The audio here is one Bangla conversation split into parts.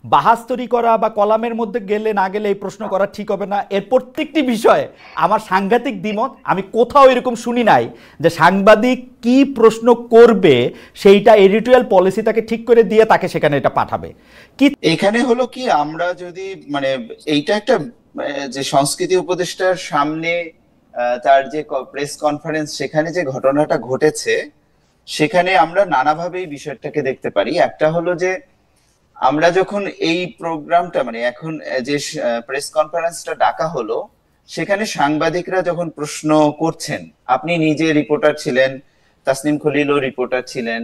বাহাস তৈরি করা বা কলামের মধ্যে গেলে না গেলে এই প্রশ্ন করা ঠিক হবে না, এর প্রত্যেকটি বিষয়ে আমার সাংঘাতিক দ্বিমত। আমি কোথাও এরকম শুনি নাই যে সাংবাদিক কি প্রশ্ন করবে সেইটা এডিটোরিয়াল পলিসি তাকে ঠিক করে দিয়ে তাকে সেখানে এটা পাঠাবে। কি এখানে হলো কি, আমরা যদি মানে এইটা একটা যে সংস্কৃতি উপদেষ্টার সামনে তার যে প্রেস কনফারেন্স, সেখানে যে ঘটনাটা ঘটেছে, সেখানে আমরা নানাভাবে এই বিষয়টাকে দেখতে পারি। একটা হলো যে আমরা যখন এই প্রোগ্রামটা মানে এখন যে প্রেস কনফারেন্সটা ডাকা হলো, সেখানে সাংবাদিকরা যখন প্রশ্ন করছেন, আপনি নিজে রিপোর্টার ছিলেন, তাসনিম খলিলও রিপোর্টার ছিলেন,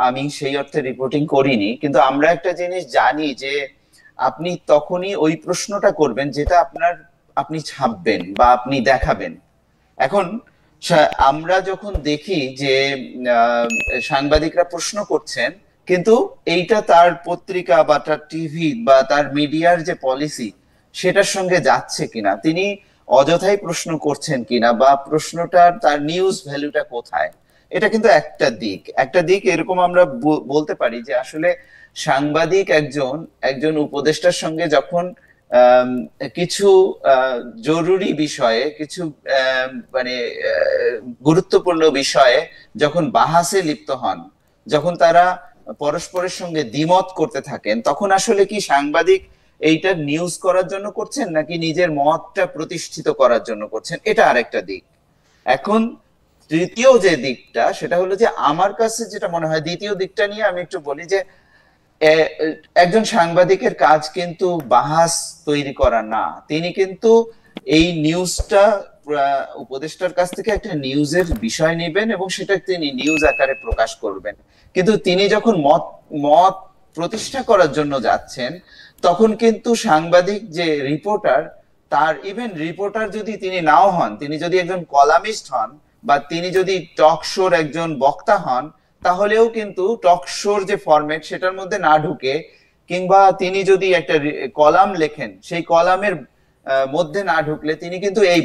আমি সেই অর্থে রিপোর্টিং করিনি, কিন্তু আমরা একটা জিনিস জানি যে আপনি তখনই ওই প্রশ্নটা করবেন যেটা আপনি ছাপবেন বা আপনি দেখাবেন। এখন আমরা যখন দেখি যে সাংবাদিকরা প্রশ্ন করছেন, কিন্তু এইটা তার পত্রিকা বা তার টিভি বা তার মিডিয়ার যে পলিসি সেটার সঙ্গে যাচ্ছে কিনা, তিনি অযথাই প্রশ্ন করছেন কিনা, বা প্রশ্নটার তার নিউজ ভ্যালুটা কোথায়, এটা কিন্তু একটা দিক এরকম আমরা বলতে পারি যে আসলে সাংবাদিক একজন উপদেষ্টার সঙ্গে যখন কিছু জরুরি বিষয়ে, কিছু মানে গুরুত্বপূর্ণ বিষয়ে যখন বাহাসে লিপ্ত হন, যখন তারা পরস্পরের সঙ্গে দ্বিমত করতে থাকেন, তখন আসলে কি সাংবাদিক এইটা নিউজ করার জন্য করছেন নাকি নিজের মতটা প্রতিষ্ঠিত করার জন্য করছেন, এটা আরেকটা দিক। এখন তৃতীয় যে দিকটা, সেটা হলো যে আমার কাছে যেটা মনে হয়, দ্বিতীয় দিকটা নিয়ে আমি একটু বলি যে একজন সাংবাদিকের কাজ কিন্তু বাহাস তৈরি করা না। তিনি কিন্তু এই নিউজটা উপদেষ্টার কাছ থেকে একটা নিউজের বিষয় নেবেন এবং সেটা তিনি নিউজ আকারে প্রকাশ করবেন। কিন্তু তিনি যখন মত প্রতিষ্ঠা করার জন্য যাচ্ছেন, তখন কিন্তু সাংবাদিক যে রিপোর্টার, তার ইভেন রিপোর্টার যদি তিনি নাও হন, তিনি যদি একজন কলামিস্ট হন বা তিনি যদি টক শোর একজন বক্তা হন, তাহলেও কিন্তু টক শোর যে ফরম্যাট সেটার মধ্যে না ঢুকে, কিংবা তিনি যদি একটা কলাম লেখেন, সেই কলামের মধ্যে না ঢুকলে তিনি কিন্তু এই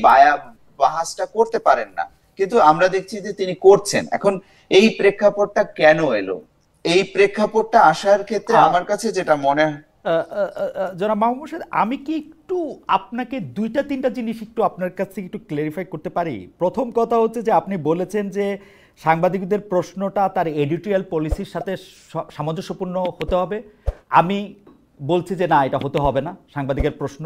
বাহাসটা করতে পারেন না। কিন্তু আমরা দেখছি যে তিনি করছেন। এখন এই প্রেক্ষাপটটা কেন এলো? এই প্রেক্ষাপটটা আসার ক্ষেত্রে আমার কাছে যেটা মনে হয়, জনাব মাহমুদ সাহেব, আমি কি একটু আপনাকে দুইটা তিনটা জিনিস একটু আপনার কাছ থেকে একটু ক্লারিফাই করতে পারি? প্রথম কথা হচ্ছে যে আপনি বলেছেন যে সাংবাদিকদের প্রশ্নটা তার এডিটোরিয়াল পলিসির সাথে সামঞ্জস্যপূর্ণ হতে হবে। আমি বলছি যে না, এটা হতে হবে না সাংবাদিকের প্রশ্ন।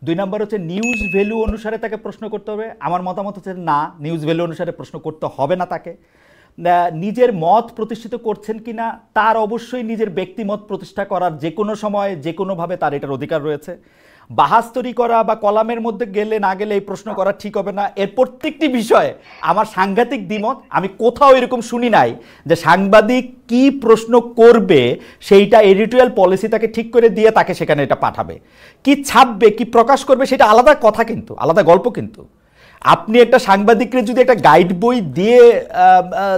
দুই নম্বর হচ্ছে নিউজ ভ্যালু অনুসারে তাকে প্রশ্ন করতে হবে। আমার মতামত হচ্ছে না, নিউজ ভ্যালু অনুসারে প্রশ্ন করতে হবে না তাকে। নিজের মত প্রতিষ্ঠিত করছেন কিনা, তার অবশ্যই নিজের ব্যক্তিমত প্রতিষ্ঠা করার যে কোনো সময় যে কোনোভাবে তার এটার অধিকার রয়েছে। বাহাস তৈরি করা বা কলামের মধ্যে গেলে না গেলে এই প্রশ্ন করা ঠিক হবে না, এর প্রত্যেকটি বিষয়ে আমার সাংঘাতিক দ্বিমত। আমি কোথাও এরকম শুনি নাই যে সাংবাদিক কি প্রশ্ন করবে সেইটা এডিটোরিয়াল পলিসি তাকে ঠিক করে দিয়ে তাকে সেখানে এটা পাঠাবে। কি ছাপবে, কি প্রকাশ করবে, সেটা আলাদা কথা, কিন্তু আলাদা গল্প। কিন্তু আপনি একটা সাংবাদিককে যদি একটা গাইড বই দিয়ে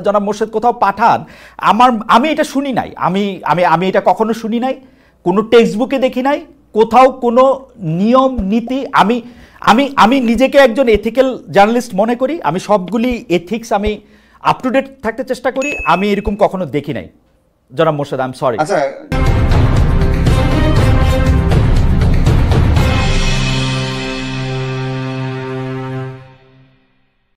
জনাব মোর্শেদ কোথাও পাঠান, আমি এটা শুনি নাই। আমি এটা কখনো শুনি নাই, কোনো টেক্সট বুকে দেখি নাই, কোথাও কোনো নিয়ম নীতি। আমি নিজেকে একজন এথিক্যাল জার্নালিস্ট মনে করি, আমি সবগুলি এথিক্স আমি আপ টু ডেট থাকতে চেষ্টা করি। আমি এরকম কখনো দেখি নাই জনাব মোর্শেদ, আই এম সরি। আচ্ছা।